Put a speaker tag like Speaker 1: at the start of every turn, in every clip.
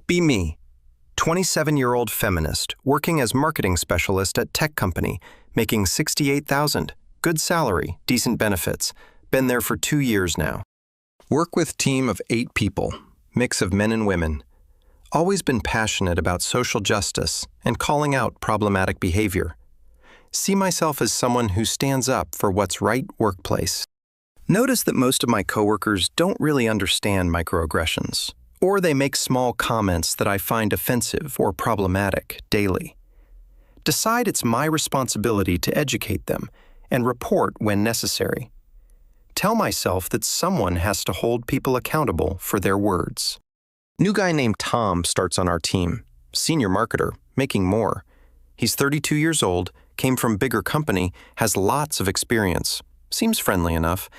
Speaker 1: Be me. 27-year-old feminist, working as marketing specialist at tech company, making $68,000, good salary, decent benefits. Been there for 2 years now. Work with team of 8 people, mix of men and women. Always been passionate about social justice and calling out problematic behavior. See myself as someone who stands up for what's right workplace. Notice that most of my coworkers don't really understand microaggressions, or they make small comments that I find offensive or problematic daily. Decide it's my responsibility to educate them and report when necessary. Tell myself that someone has to hold people accountable for their words. New guy named Tom starts on our team, senior marketer, making more. He's 32 years old, came from bigger company, has lots of experience, seems friendly enough,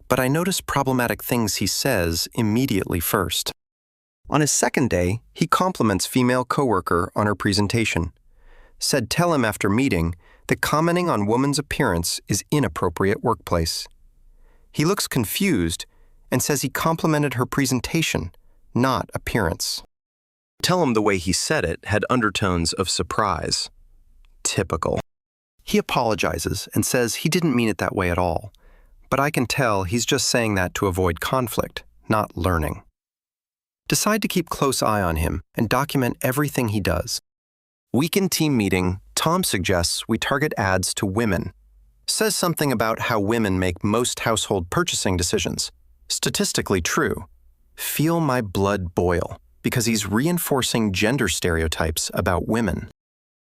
Speaker 1: but I notice problematic things he says immediately first. On his second day, he compliments female coworker on her presentation. Said tell him after meeting that commenting on woman's appearance is inappropriate workplace. He looks confused and says he complimented her presentation, not appearance. Tell him the way he said it had undertones of surprise. Typical. He apologizes and says he didn't mean it that way at all, but I can tell he's just saying that to avoid conflict, not learning. Decide to keep close eye on him and document everything he does. Weekend team meeting, Tom suggests we target ads to women. Says something about how women make most household purchasing decisions. Statistically true. Feel my blood boil, because he's reinforcing gender stereotypes about women.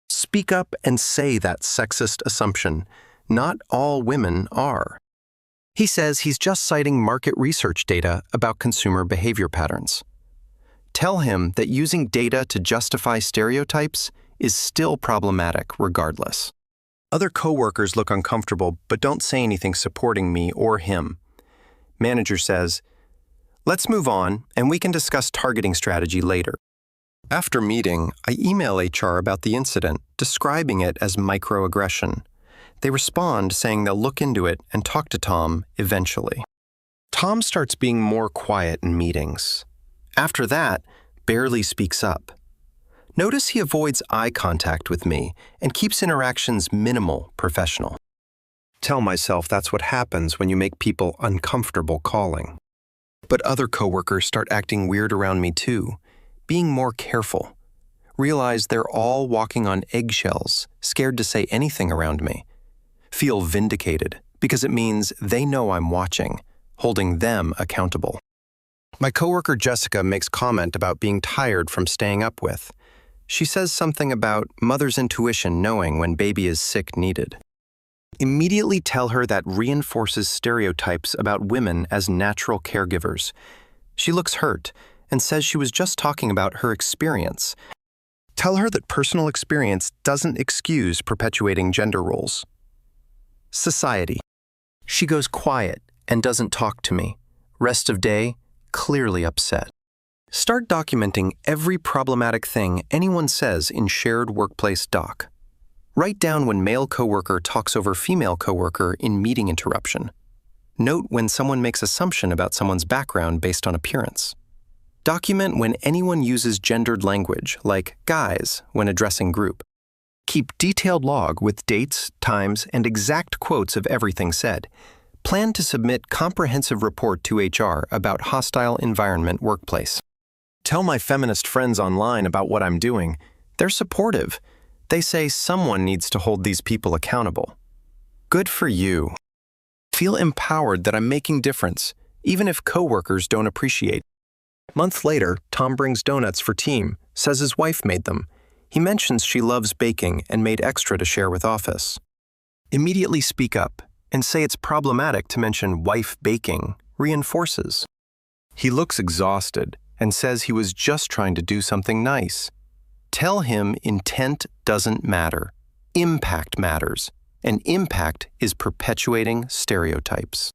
Speaker 1: Speak up and say that sexist assumption. Not all women are. He says he's just citing market research data about consumer behavior patterns. Tell him that using data to justify stereotypes is still problematic regardless. Other coworkers look uncomfortable but don't say anything supporting me or him. Manager says, "Let's move on and we can discuss targeting strategy later." After meeting, I email HR about the incident, describing it as microaggression. They respond saying they'll look into it and talk to Tom eventually. Tom starts being more quiet in meetings. After that, barely speaks up. Notice he avoids eye contact with me and keeps interactions minimal, professional. Tell myself that's what happens when you make people uncomfortable calling. But other coworkers start acting weird around me too, being more careful. Realize they're all walking on eggshells, scared to say anything around me. Feel vindicated because it means they know I'm watching, holding them accountable. My coworker Jessica makes comment about being tired from staying up with. She says something about mother's intuition knowing when baby is sick needed. Immediately tell her that reinforces stereotypes about women as natural caregivers. She looks hurt and says she was just talking about her experience. Tell her that personal experience doesn't excuse perpetuating gender roles. Society. She goes quiet and doesn't talk to me. Rest of day, clearly upset. Start documenting every problematic thing anyone says in shared workplace doc. Write down when male coworker talks over female coworker in meeting interruption. Note when someone makes assumption about someone's background based on appearance. Document when anyone uses gendered language, like guys, when addressing group. Keep detailed log with dates, times, and exact quotes of everything said. Plan to submit comprehensive report to HR about hostile environment workplace. Tell my feminist friends online about what I'm doing. They're supportive. They say someone needs to hold these people accountable. Good for you. Feel empowered that I'm making difference, even if coworkers don't appreciate. Month later, Tom brings donuts for team, says his wife made them. He mentions she loves baking and made extra to share with office. Immediately speak up and say it's problematic to mention wife baking reinforces. He looks exhausted and says he was just trying to do something nice. Tell him intent doesn't matter. Impact matters, and impact is perpetuating stereotypes.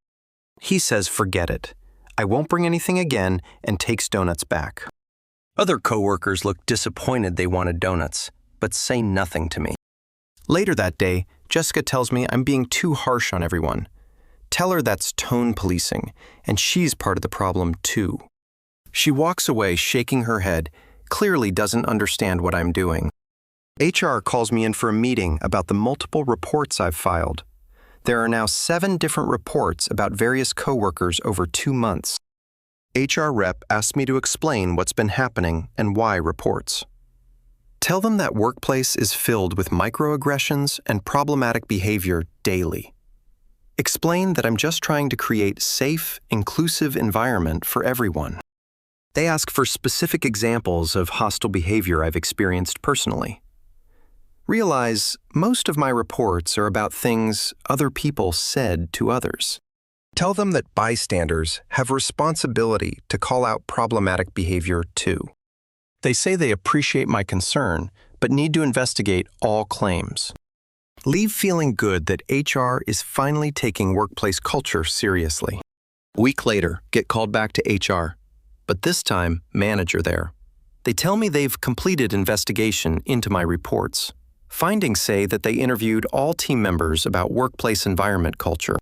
Speaker 1: He says forget it. I won't bring anything again and takes donuts back. Other coworkers look disappointed they wanted donuts, but say nothing to me. Later that day, Jessica tells me I'm being too harsh on everyone. Tell her that's tone policing, and she's part of the problem too. She walks away shaking her head, clearly doesn't understand what I'm doing. HR calls me in for a meeting about the multiple reports I've filed. There are now 7 different reports about various coworkers over 2 months. HR rep asks me to explain what's been happening and why reports. Tell them that workplace is filled with microaggressions and problematic behavior daily. Explain that I'm just trying to create safe, inclusive environment for everyone. They ask for specific examples of hostile behavior I've experienced personally. Realize most of my reports are about things other people said to others. Tell them that bystanders have responsibility to call out problematic behavior too. They say they appreciate my concern, but need to investigate all claims. Leave feeling good that HR is finally taking workplace culture seriously. A week later, get called back to HR, but this time, manager there. They tell me they've completed investigation into my reports. Findings say that they interviewed all team members about workplace environment culture.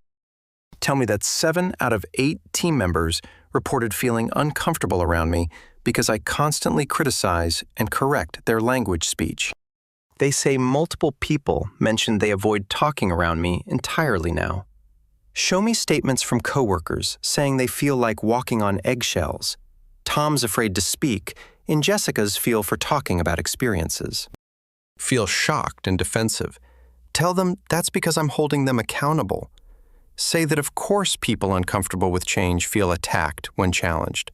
Speaker 1: Tell me that 7 out of 8 team members reported feeling uncomfortable around me because I constantly criticize and correct their language speech. They say multiple people mentioned they avoid talking around me entirely now. Show me statements from coworkers saying they feel like walking on eggshells. Tom's afraid to speak, and Jessica's feel for talking about experiences. Feel shocked and defensive. Tell them that's because I'm holding them accountable. Say that of course people uncomfortable with change feel attacked when challenged.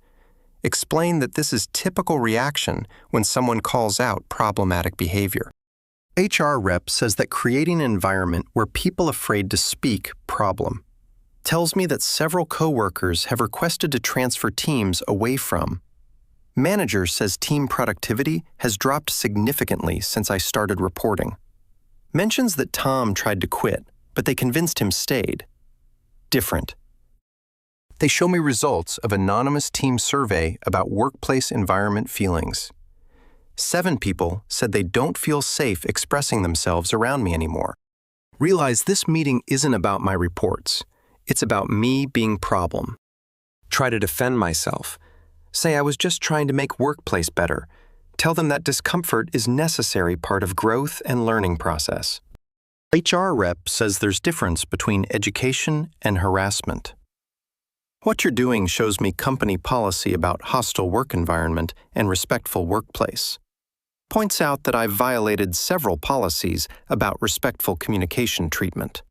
Speaker 1: Explain that this is typical reaction when someone calls out problematic behavior. HR rep says that creating an environment where people afraid to speak problem. Tells me that several coworkers have requested to transfer teams away from. Manager says team productivity has dropped significantly since I started reporting. Mentions that Tom tried to quit, but they convinced him stayed. Different. They show me results of anonymous team survey about workplace environment feelings. 7 people said they don't feel safe expressing themselves around me anymore. Realize this meeting isn't about my reports. It's about me being problem. Try to defend myself. Say I was just trying to make workplace better. Tell them that discomfort is necessary part of growth and learning process. HR rep says there's difference between education and harassment. What you're doing shows me company policy about hostile work environment and respectful workplace. Points out that I've violated several policies about respectful communication treatment.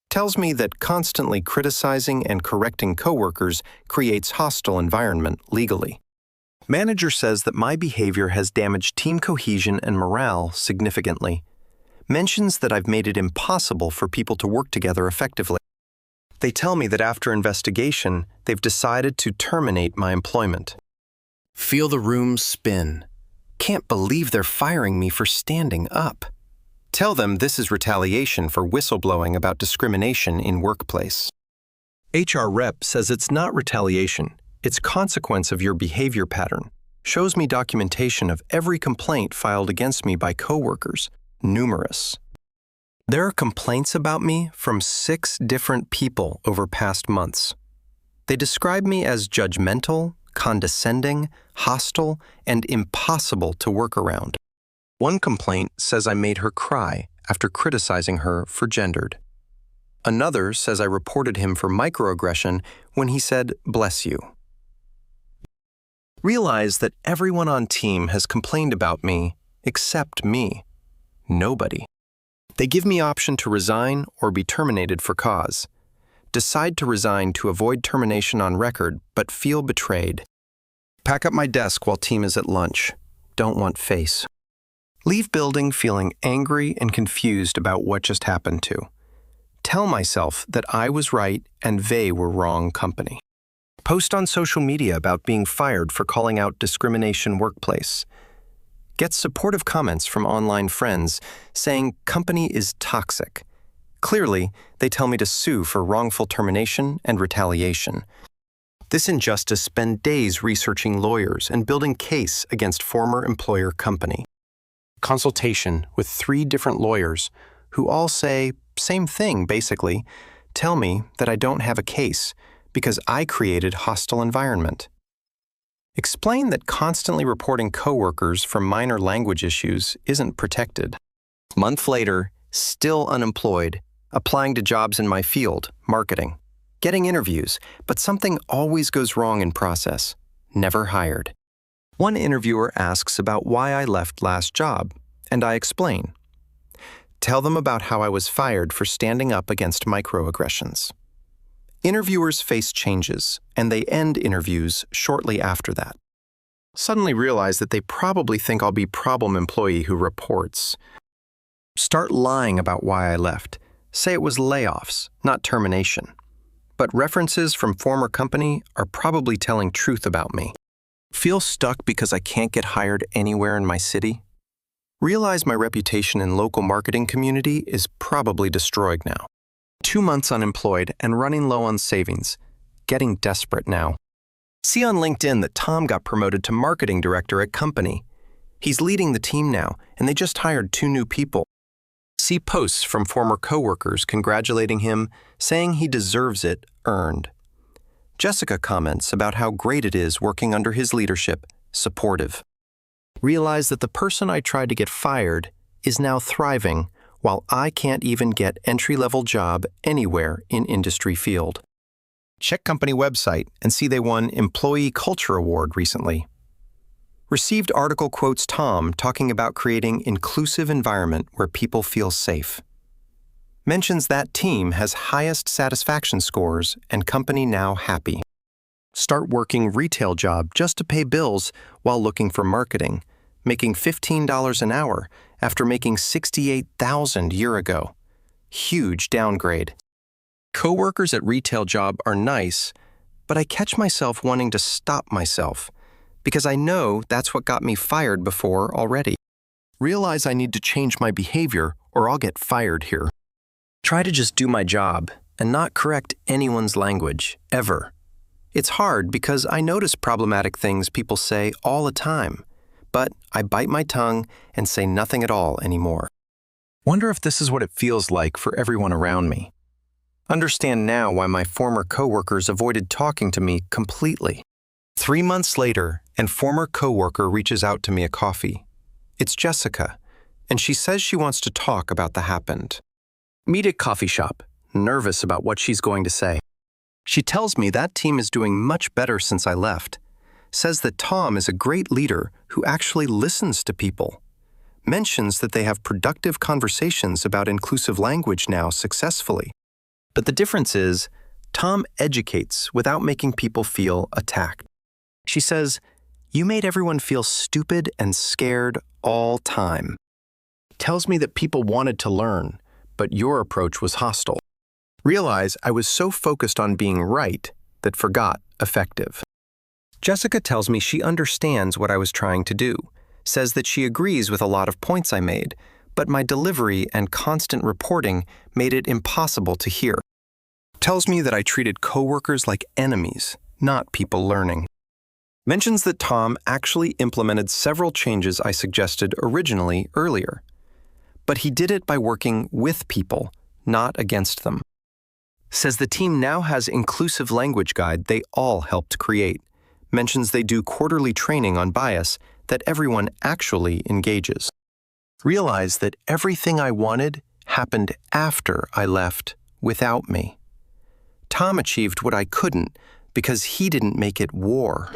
Speaker 1: Tells me that constantly criticizing and correcting coworkers creates hostile environment legally. Manager says that my behavior has damaged team cohesion and morale significantly. Mentions that I've made it impossible for people to work together effectively. They tell me that after investigation, they've decided to terminate my employment. Feel the room spin. Can't believe they're firing me for standing up. Tell them this is retaliation for whistleblowing about discrimination in workplace. HR rep says it's not retaliation, it's consequence of your behavior pattern. Shows me documentation of every complaint filed against me by coworkers, numerous. There are complaints about me from 6 different people over past months. They describe me as judgmental, condescending, hostile, and impossible to work around. One complaint says I made her cry after criticizing her for gendered. Another says I reported him for microaggression when he said, "Bless you." Realize that everyone on team has complained about me except me. Nobody. They give me option to resign or be terminated for cause. Decide to resign to avoid termination on record, but feel betrayed. Pack up my desk while team is at lunch. Don't want face. Leave building feeling angry and confused about what just happened to. Tell myself that I was right and they were wrong company. Post on social media about being fired for calling out discrimination workplace. Get supportive comments from online friends saying company is toxic. Clearly, they tell me to sue for wrongful termination and retaliation. This injustice spend days researching lawyers and building case against former employer company. Consultation with 3 different lawyers who all say same thing basically, tell me that I don't have a case because I created hostile environment. Explain that constantly reporting coworkers for minor language issues isn't protected. Month later, still unemployed, applying to jobs in my field, marketing, getting interviews, but something always goes wrong in process. Never hired. One interviewer asks about why I left last job, and I explain. Tell them about how I was fired for standing up against microaggressions. Interviewers face changes, and they end interviews shortly after that. Suddenly realize that they probably think I'll be problem employee who reports. Start lying about why I left. Say it was layoffs, not termination. But references from former company are probably telling truth about me. Feel stuck because I can't get hired anywhere in my city? Realize my reputation in local marketing community is probably destroyed now. 2 months unemployed and running low on savings. Getting desperate now. See on LinkedIn that Tom got promoted to marketing director at company. He's leading the team now, and they just hired 2 new people. See posts from former coworkers congratulating him, saying he deserves it earned. Jessica comments about how great it is working under his leadership, supportive. Realize that the person I tried to get fired is now thriving, while I can't even get entry-level job anywhere in industry field. Check company website and see they won Employee Culture Award recently. Received article quotes Tom talking about creating inclusive environment where people feel safe. Mentions that team has highest satisfaction scores and company now happy. Start working retail job just to pay bills while looking for marketing, making $15 an hour after making $68,000 year ago. Huge downgrade. Coworkers at retail job are nice, but I catch myself wanting to stop myself because I know that's what got me fired before already. Realize I need to change my behavior or I'll get fired here. Try to just do my job and not correct anyone's language, ever. It's hard because I notice problematic things people say all the time, but I bite my tongue and say nothing at all anymore. Wonder if this is what it feels like for everyone around me. Understand now why my former coworkers avoided talking to me completely. 3 months later, and former coworker reaches out to me at coffee. It's Jessica, and she says she wants to talk about the happened. Meet at coffee shop, nervous about what she's going to say. She tells me that team is doing much better since I left. Says that Tom is a great leader who actually listens to people. Mentions that they have productive conversations about inclusive language now successfully. But the difference is, Tom educates without making people feel attacked. She says, "You made everyone feel stupid and scared all time." Tells me that people wanted to learn, but your approach was hostile. Realize I was so focused on being right that forgot effective. Jessica tells me she understands what I was trying to do, says that she agrees with a lot of points I made, but my delivery and constant reporting made it impossible to hear. Tells me that I treated coworkers like enemies, not people learning. Mentions that Tom actually implemented several changes I suggested originally earlier, but he did it by working with people, not against them. Says the team now has inclusive language guide they all helped create. Mentions they do quarterly training on bias that everyone actually engages. Realize that everything I wanted happened after I left without me. Tom achieved what I couldn't because he didn't make it war.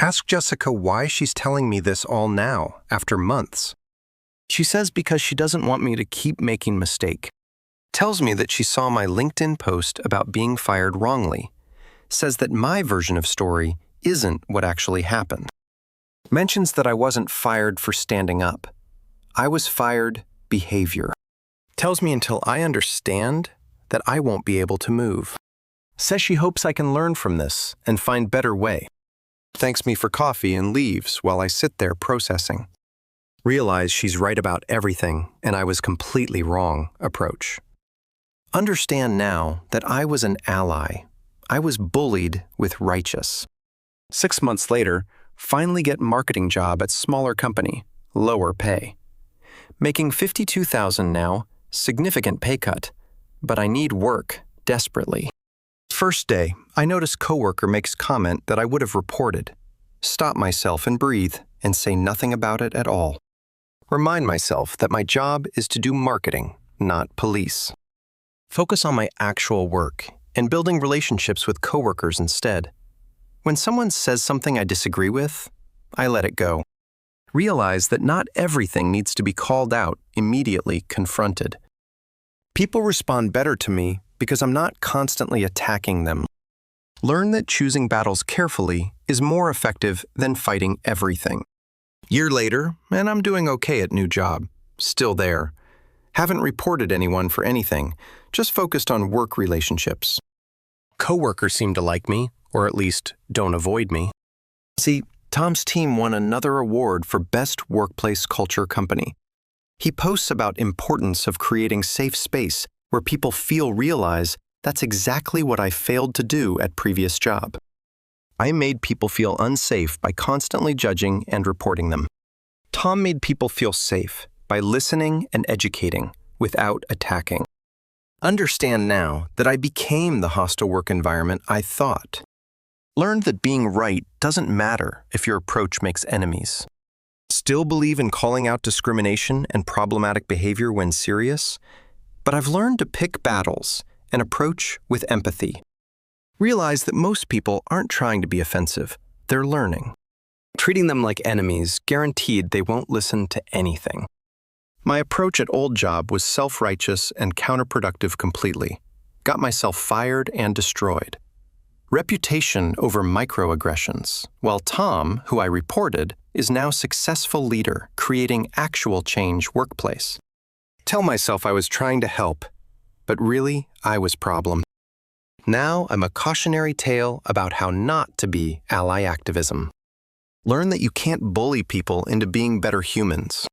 Speaker 1: Ask Jessica why she's telling me this all now, after months. She says because she doesn't want me to keep making mistake. Tells me that she saw my LinkedIn post about being fired wrongly. Says that my version of story isn't what actually happened. Mentions that I wasn't fired for standing up. I was fired behavior. Tells me until I understand that I won't be able to move. Says she hopes I can learn from this and find better way. Thanks me for coffee and leaves while I sit there processing. Realize she's right about everything and I was completely wrong approach. Understand now that I was an ally. I was bullied with righteous. 6 months later, finally get marketing job at smaller company, lower pay. Making $52,000 now, significant pay cut, but I need work desperately. First day, I notice coworker makes comment that I would have reported. stop myself and breathe and say nothing about it at all. Remind myself that my job is to do marketing, not police. Focus on my actual work and building relationships with coworkers instead. When someone says something I disagree with, I let it go. Realize that not everything needs to be called out, immediately confronted. People respond better to me because I'm not constantly attacking them. Learn that choosing battles carefully is more effective than fighting everything. Year later, and I'm doing okay at new job. Still there. Haven't reported anyone for anything, just focused on work relationships. Coworkers seem to like me, or at least don't avoid me. See, Tom's team won another award for Best Workplace Culture Company. He posts about importance of creating safe space where people realize that's exactly what I failed to do at previous job. I made people feel unsafe by constantly judging and reporting them. Tom made people feel safe by listening and educating without attacking. Understand now that I became the hostile work environment I thought. Learned that being right doesn't matter if your approach makes enemies. Still believe in calling out discrimination and problematic behavior when serious, but I've learned to pick battles and approach with empathy. Realize that most people aren't trying to be offensive, they're learning. Treating them like enemies guaranteed they won't listen to anything. My approach at old job was self-righteous and counterproductive completely. Got myself fired and destroyed. Reputation over microaggressions, while Tom, who I reported, is now successful leader, creating actual change workplace. Tell myself I was trying to help, but really, I was problem. Now I'm a cautionary tale about how not to be ally activism. Learn that you can't bully people into being better humans.